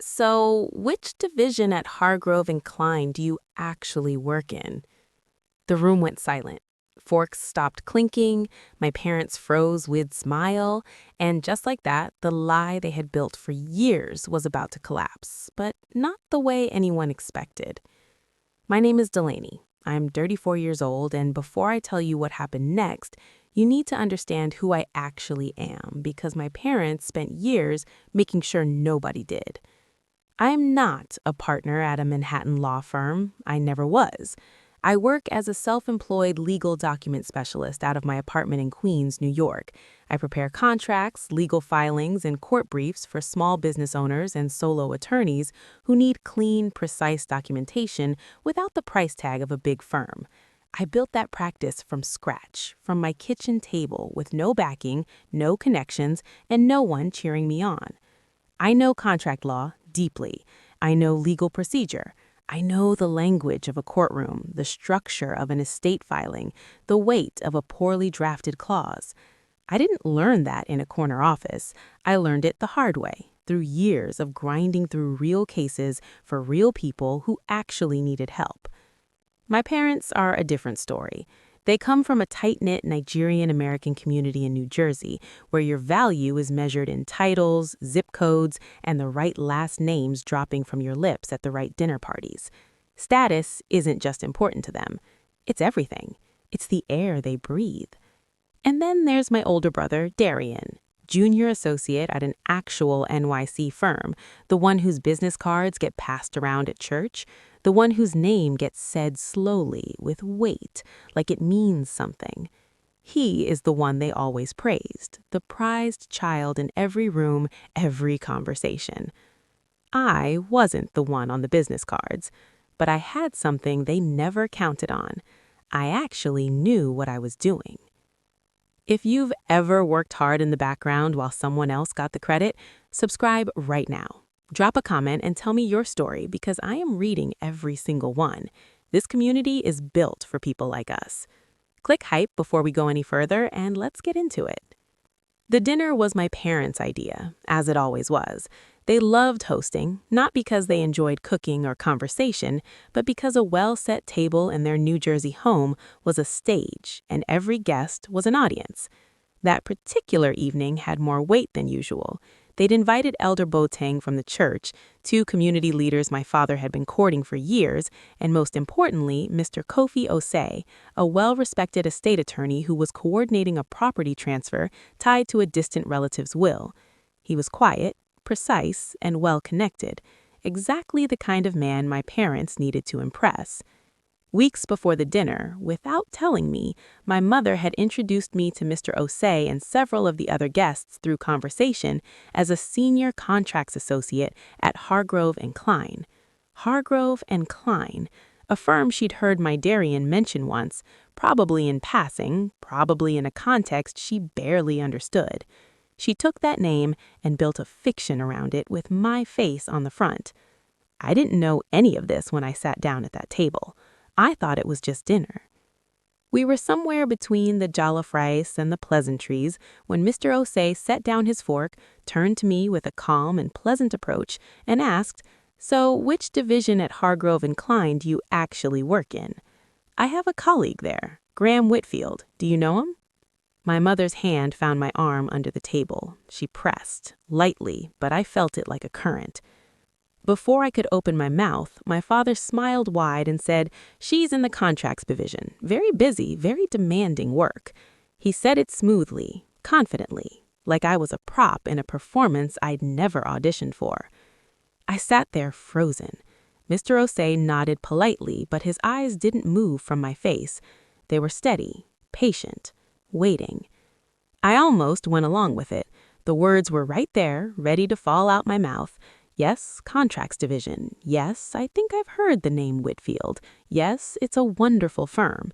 So, which division at Hargrove and Klein do you actually work in? The room went silent. Forks stopped clinking, my parents froze with smile, and just like that, the lie they had built for years was about to collapse, but not the way anyone expected. My name is Delanie. I'm 34 years old, and before I tell you what happened next, you need to understand who I actually am because my parents spent years making sure nobody did. I'm not a partner at a Manhattan law firm. I never was. I work as a self-employed legal document specialist out of my apartment in Queens, New York. I prepare contracts, legal filings, and court briefs for small business owners and solo attorneys who need clean, precise documentation without the price tag of a big firm. I built that practice from scratch, from my kitchen table with no backing, no connections, and no one cheering me on. I know contract law deeply. I know legal procedure. I know the language of a courtroom, the structure of an estate filing, the weight of a poorly drafted clause. I didn't learn that in a corner office. I learned it the hard way, through years of grinding through real cases for real people who actually needed help. My parents are a different story. They come from a tight-knit Nigerian-American community in New Jersey, where your value is measured in titles, zip codes, and the right last names dropping from your lips at the right dinner parties. Status isn't just important to them. It's everything. It's the air they breathe. And then there's my older brother, Darian, junior associate at an actual NYC firm, the one whose business cards get passed around at church, the one whose name gets said slowly, with weight, like it means something. He is the one they always praised, the prized child in every room, every conversation. I wasn't the one on the business cards, but I had something they never counted on. I actually knew what I was doing. If you've ever worked hard in the background while someone else got the credit, subscribe right now. Drop a comment and tell me your story because I am reading every single one. This community is built for people like us. Click hype before we go any further and let's get into it. The dinner was my parents' idea, as it always was. They loved hosting, not because they enjoyed cooking or conversation, but because a well-set table in their New Jersey home was a stage and every guest was an audience. That particular evening had more weight than usual. They'd invited Elder Boateng from the church, two community leaders my father had been courting for years, and most importantly, Mr. Kofi Osei, a well-respected estate attorney who was coordinating a property transfer tied to a distant relative's will. He was quiet, precise, and well-connected, exactly the kind of man my parents needed to impress. Weeks before the dinner, without telling me, my mother had introduced me to Mr. Osei and several of the other guests through conversation as a senior contracts associate at Hargrove and Klein. Hargrove and Klein, a firm she'd heard my Darian mention once, probably in passing, probably in a context she barely understood. She took that name and built a fiction around it with my face on the front. I didn't know any of this when I sat down at that table. I thought it was just dinner. We were somewhere between the jollof rice and the pleasantries when Mr. Osei set down his fork, turned to me with a calm and pleasant approach, and asked, "So which division at Hargrove and Klein do you actually work in?" "I have a colleague there, Graham Whitfield. Do you know him?" My mother's hand found my arm under the table. She pressed, lightly, but I felt it like a current. Before I could open my mouth, my father smiled wide and said, "She's in the contracts division. Very busy, very demanding work." He said it smoothly, confidently, like I was a prop in a performance I'd never auditioned for. I sat there frozen. Mr. Osei nodded politely, but his eyes didn't move from my face. They were steady, patient, waiting. I almost went along with it. The words were right there, ready to fall out my mouth. Yes, contracts division. Yes, I think I've heard the name Whitfield. Yes, it's a wonderful firm.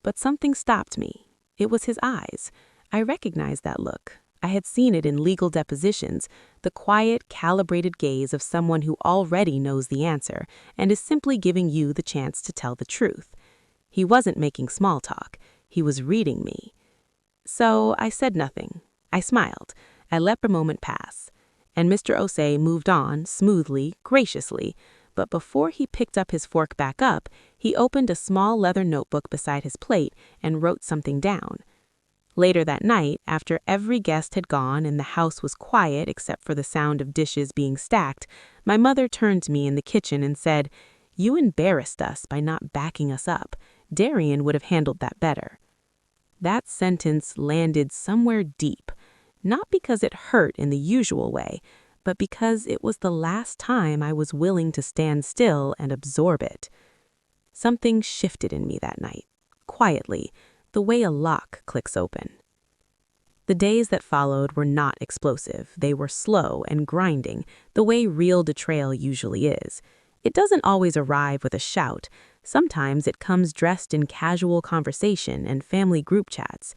But something stopped me. It was his eyes. I recognized that look. I had seen it in legal depositions, the quiet, calibrated gaze of someone who already knows the answer and is simply giving you the chance to tell the truth. He wasn't making small talk. He was reading me. So I said nothing. I smiled. I let the moment pass. and Mr. Osei moved on, smoothly, graciously. But before he picked up his fork back up, he opened a small leather notebook beside his plate and wrote something down. Later that night, after every guest had gone and the house was quiet except for the sound of dishes being stacked, my mother turned to me in the kitchen and said, "You embarrassed us by not backing us up. Darian would have handled that better." That sentence landed somewhere deep, not because it hurt in the usual way, but because it was the last time I was willing to stand still and absorb it. Something shifted in me that night, quietly, the way a lock clicks open. The days that followed were not explosive. They were slow and grinding, the way real betrayal usually is. It doesn't always arrive with a shout. Sometimes it comes dressed in casual conversation and family group chats.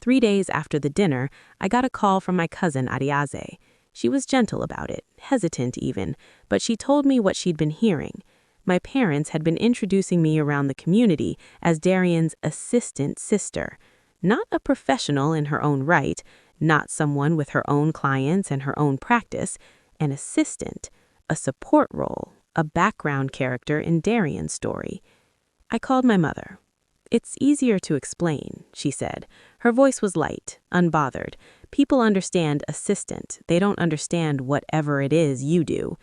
3 days after the dinner, I got a call from my cousin Ariaze. She was gentle about it, hesitant even, but she told me what she'd been hearing. My parents had been introducing me around the community as Darian's assistant sister. Not a professional in her own right, not someone with her own clients and her own practice, an assistant, a support role, a background character in Darian's story. I called my mother. "It's easier to explain," she said. Her voice was light, unbothered. "People understand assistant. They don't understand whatever it is you do."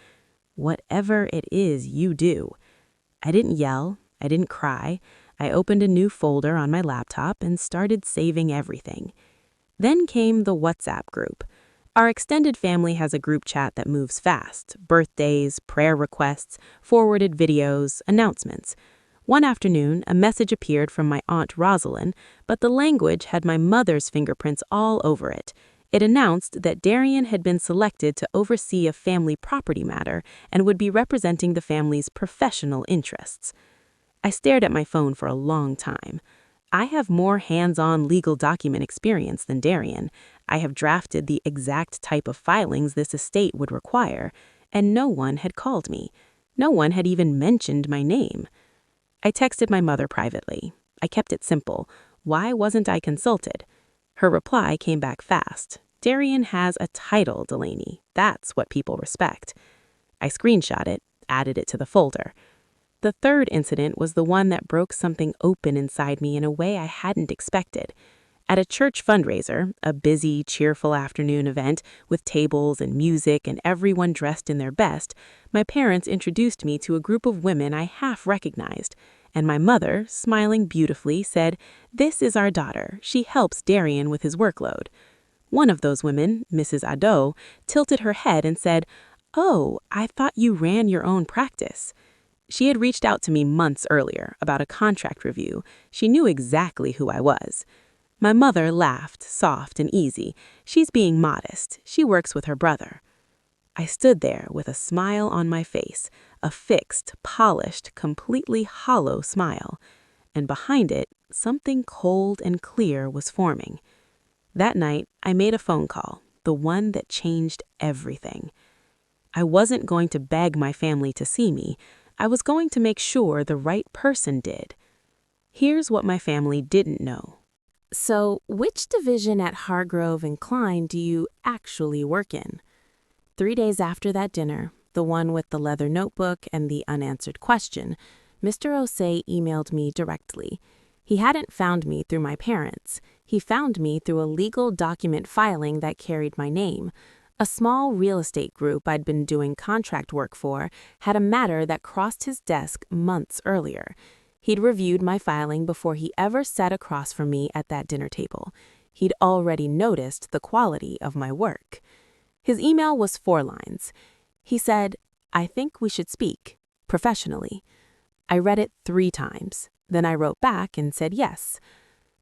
Whatever it is you do. I didn't yell. I didn't cry. I opened a new folder on my laptop and started saving everything. Then came the WhatsApp group. Our extended family has a group chat that moves fast. Birthdays, prayer requests, forwarded videos, announcements. One afternoon, a message appeared from my Aunt Rosalind, but the language had my mother's fingerprints all over it. It announced that Darian had been selected to oversee a family property matter and would be representing the family's professional interests. I stared at my phone for a long time. I have more hands-on legal document experience than Darian. I have drafted the exact type of filings this estate would require, and no one had called me. No one had even mentioned my name. I texted my mother privately. I kept it simple. Why wasn't I consulted? Her reply came back fast. "Darian has a title, Delanie. That's what people respect." I screenshot it, added it to the folder. The third incident was the one that broke something open inside me in a way I hadn't expected. At a church fundraiser, a busy, cheerful afternoon event with tables and music and everyone dressed in their best, my parents introduced me to a group of women I half recognized. And my mother, smiling beautifully, said, "This is our daughter. She helps Darian with his workload." One of those women, Mrs. Ado, tilted her head and said, "Oh, I thought you ran your own practice." She had reached out to me months earlier about a contract review. She knew exactly who I was. My mother laughed, soft and easy. "She's being modest. She works with her brother." I stood there with a smile on my face, a fixed, polished, completely hollow smile. And behind it, something cold and clear was forming. That night, I made a phone call, the one that changed everything. I wasn't going to beg my family to see me. I was going to make sure the right person did. Here's what my family didn't know. "So, which division at Hargrove and Klein do you actually work in?" 3 days after that dinner, the one with the leather notebook and the unanswered question, Mr. Osei emailed me directly. He hadn't found me through my parents. He found me through a legal document filing that carried my name. A small real estate group I'd been doing contract work for had a matter that crossed his desk months earlier. He'd reviewed my filing before he ever sat across from me at that dinner table. He'd already noticed the quality of my work. His email was 4 lines. He said, "I think we should speak, professionally." I read it 3 times. Then I wrote back and said yes.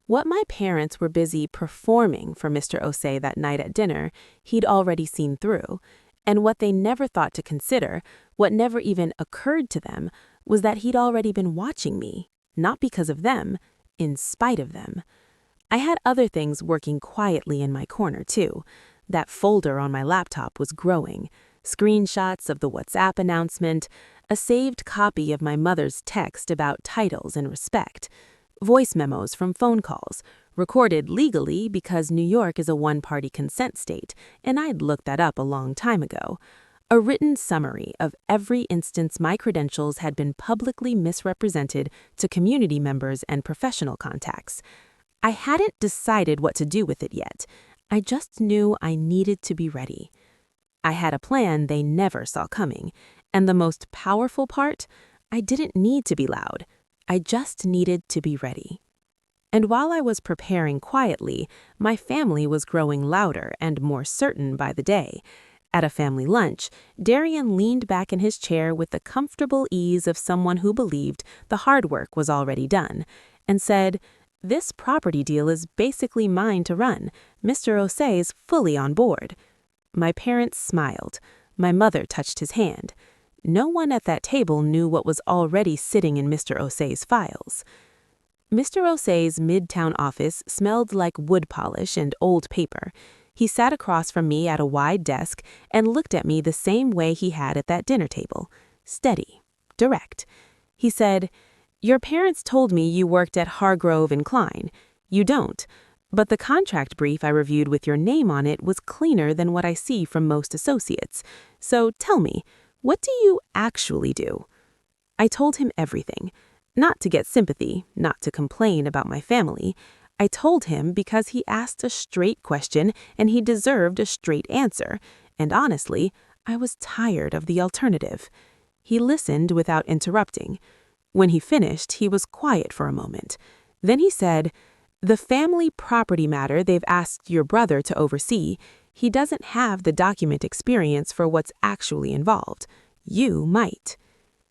What my parents were busy performing for Mr. Osei that night at dinner, he'd already seen through. And what they never thought to consider, what never even occurred to them, was that he'd already been watching me, not because of them, in spite of them. I had other things working quietly in my corner, too. That folder on my laptop was growing. Screenshots of the WhatsApp announcement, a saved copy of my mother's text about titles and respect, voice memos from phone calls, recorded legally because New York is a one-party consent state, and I'd looked that up a long time ago. A written summary of every instance my credentials had been publicly misrepresented to community members and professional contacts. I hadn't decided what to do with it yet. I just knew I needed to be ready. I had a plan they never saw coming, and the most powerful part, I didn't need to be loud. I just needed to be ready. And while I was preparing quietly, my family was growing louder and more certain by the day. At a family lunch, Darian leaned back in his chair with the comfortable ease of someone who believed the hard work was already done, and said, "This property deal is basically mine to run. Mr. Osei's fully on board." My parents smiled. My mother touched his hand. No one at that table knew what was already sitting in Mr. Osei's files. Mr. Osei's midtown office smelled like wood polish and old paper. He sat across from me at a wide desk and looked at me the same way he had at that dinner table. Steady, direct. He said, "Your parents told me you worked at Hargrove and Klein. You don't. But the contract brief I reviewed with your name on it was cleaner than what I see from most associates. So tell me, what do you actually do?" I told him everything. Not to get sympathy, not to complain about my family. I told him because he asked a straight question and he deserved a straight answer. And honestly, I was tired of the alternative. He listened without interrupting. When he finished, he was quiet for a moment. Then he said, "The family property matter they've asked your brother to oversee, he doesn't have the document experience for what's actually involved. You might."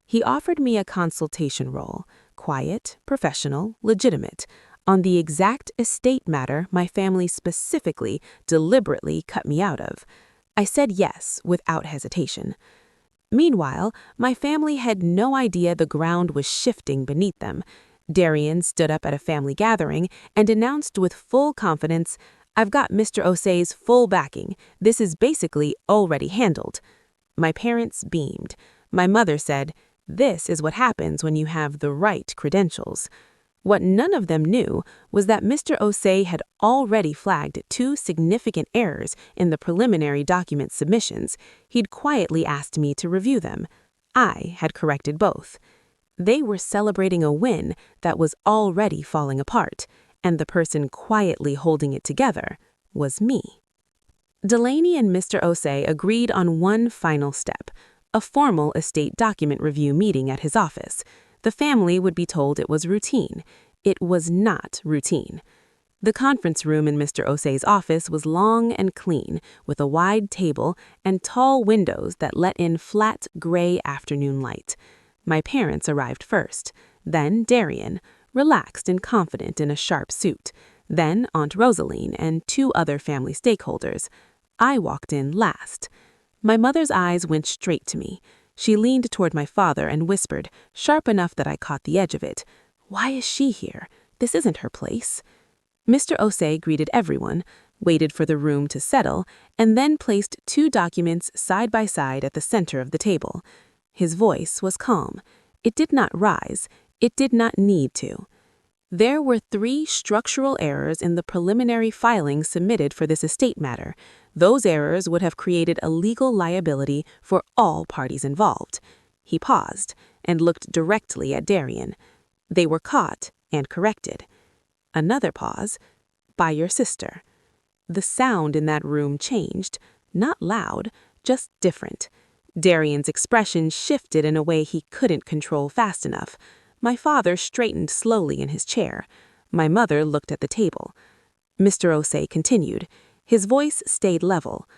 He offered me a consultation role, quiet, professional, legitimate, on the exact estate matter my family specifically, deliberately cut me out of. I said yes without hesitation. Meanwhile, my family had no idea the ground was shifting beneath them. Darian stood up at a family gathering and announced with full confidence, "I've got Mr. Osei's full backing. This is basically already handled." My parents beamed. My mother said, "This is what happens when you have the right credentials." What none of them knew was that Mr. Osei had already flagged 2 significant errors in the preliminary document submissions. He'd quietly asked me to review them. I had corrected both. They were celebrating a win that was already falling apart, and the person quietly holding it together was me. Delanie and Mr. Osei agreed on one final step, a formal estate document review meeting at his office. The family would be told it was routine. It was not routine. The conference room in Mr. Osei's office was long and clean, with a wide table and tall windows that let in flat, gray afternoon light. My parents arrived first, then Darian, relaxed and confident in a sharp suit, then Aunt Rosaline and 2 other family stakeholders. I walked in last. My mother's eyes went straight to me. She leaned toward my father and whispered, sharp enough that I caught the edge of it, "Why is she here? This isn't her place." Mr. Osei greeted everyone, waited for the room to settle, and then placed 2 documents side by side at the center of the table. His voice was calm. It did not rise. It did not need to. There were 3 structural errors in the preliminary filings submitted for this estate matter. Those errors would have created a legal liability for all parties involved. He paused and looked directly at Darian. They were caught and corrected. Another pause. "By your sister." The sound in that room changed, not loud, just different. Darian's expression shifted in a way he couldn't control fast enough. My father straightened slowly in his chair. My mother looked at the table. Mr. Osei continued. His voice stayed level.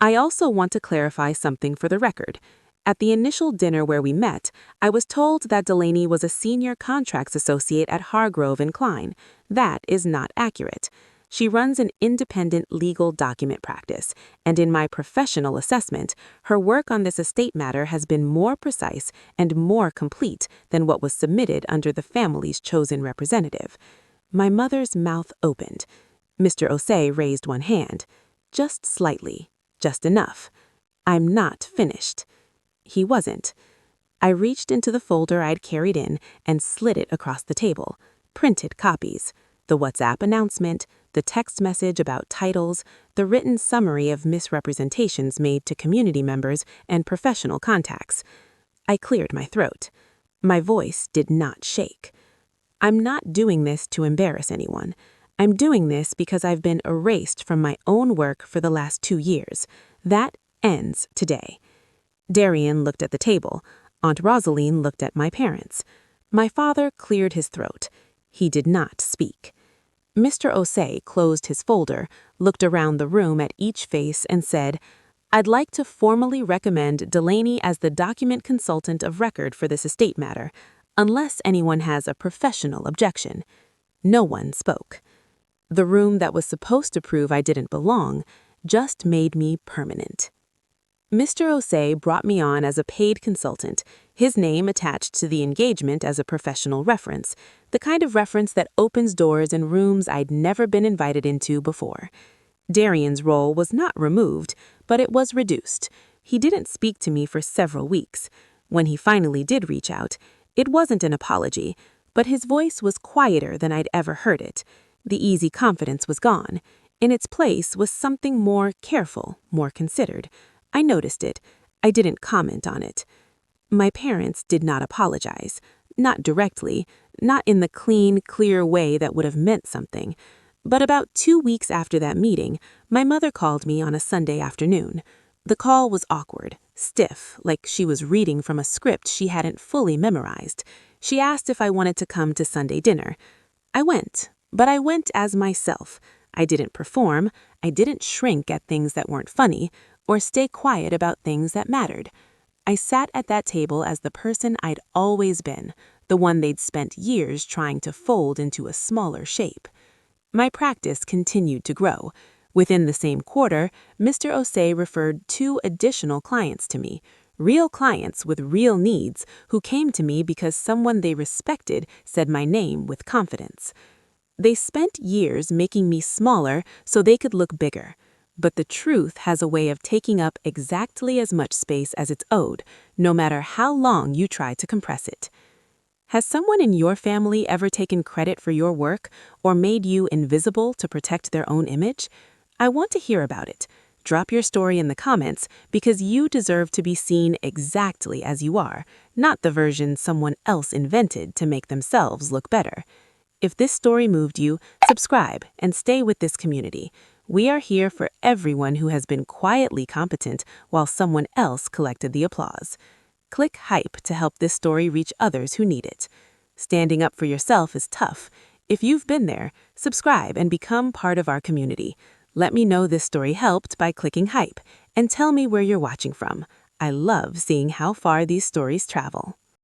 "I also want to clarify something for the record. At the initial dinner where we met, I was told that Delanie was a senior contracts associate at Hargrove and Klein. That is not accurate. She runs an independent legal document practice, and in my professional assessment, her work on this estate matter has been more precise and more complete than what was submitted under the family's chosen representative." My mother's mouth opened. Mr. Osei raised one hand. Just slightly. Just enough. "I'm not finished." He wasn't. I reached into the folder I'd carried in and slid it across the table. Printed copies. The WhatsApp announcement, the text message about titles, the written summary of misrepresentations made to community members and professional contacts. I cleared my throat. My voice did not shake. I'm not doing this to embarrass anyone. I'm doing this because I've been erased from my own work for the last 2 years. That ends today. Darian looked at the table. Aunt Rosaline looked at my parents. My father cleared his throat. He did not speak. Mr. Osei closed his folder, looked around the room at each face, and said, "I'd like to formally recommend Delanie as the document consultant of record for this estate matter, unless anyone has a professional objection." No one spoke. The room that was supposed to prove I didn't belong just made me permanent. Mr. Osei brought me on as a paid consultant, his name attached to the engagement as a professional reference, the kind of reference that opens doors in rooms I'd never been invited into before. Darian's role was not removed, but it was reduced. He didn't speak to me for several weeks. When he finally did reach out, it wasn't an apology, but his voice was quieter than I'd ever heard it. The easy confidence was gone. In its place was something more careful, more considered. I noticed it. I didn't comment on it. My parents did not apologize. Not directly, not in the clean, clear way that would have meant something. But about 2 weeks after that meeting, my mother called me on a Sunday afternoon. The call was awkward, stiff, like she was reading from a script she hadn't fully memorized. She asked if I wanted to come to Sunday dinner. I went, but I went as myself. I didn't perform. I didn't shrink at things that weren't funny, or stay quiet about things that mattered. I sat at that table as the person I'd always been, the one they'd spent years trying to fold into a smaller shape. My practice continued to grow. Within the same quarter, Mr. Osei referred 2 additional clients to me, real clients with real needs who came to me because someone they respected said my name with confidence. They spent years making me smaller so they could look bigger. But the truth has a way of taking up exactly as much space as it's owed, no matter how long you try to compress it. Has someone in your family ever taken credit for your work or made you invisible to protect their own image? I want to hear about it. Drop your story in the comments because you deserve to be seen exactly as you are, not the version someone else invented to make themselves look better. If this story moved you, subscribe and stay with this community. We are here for everyone who has been quietly competent while someone else collected the applause. Click hype to help this story reach others who need it. Standing up for yourself is tough. If you've been there, subscribe and become part of our community. Let me know this story helped by clicking hype and tell me where you're watching from. I love seeing how far these stories travel.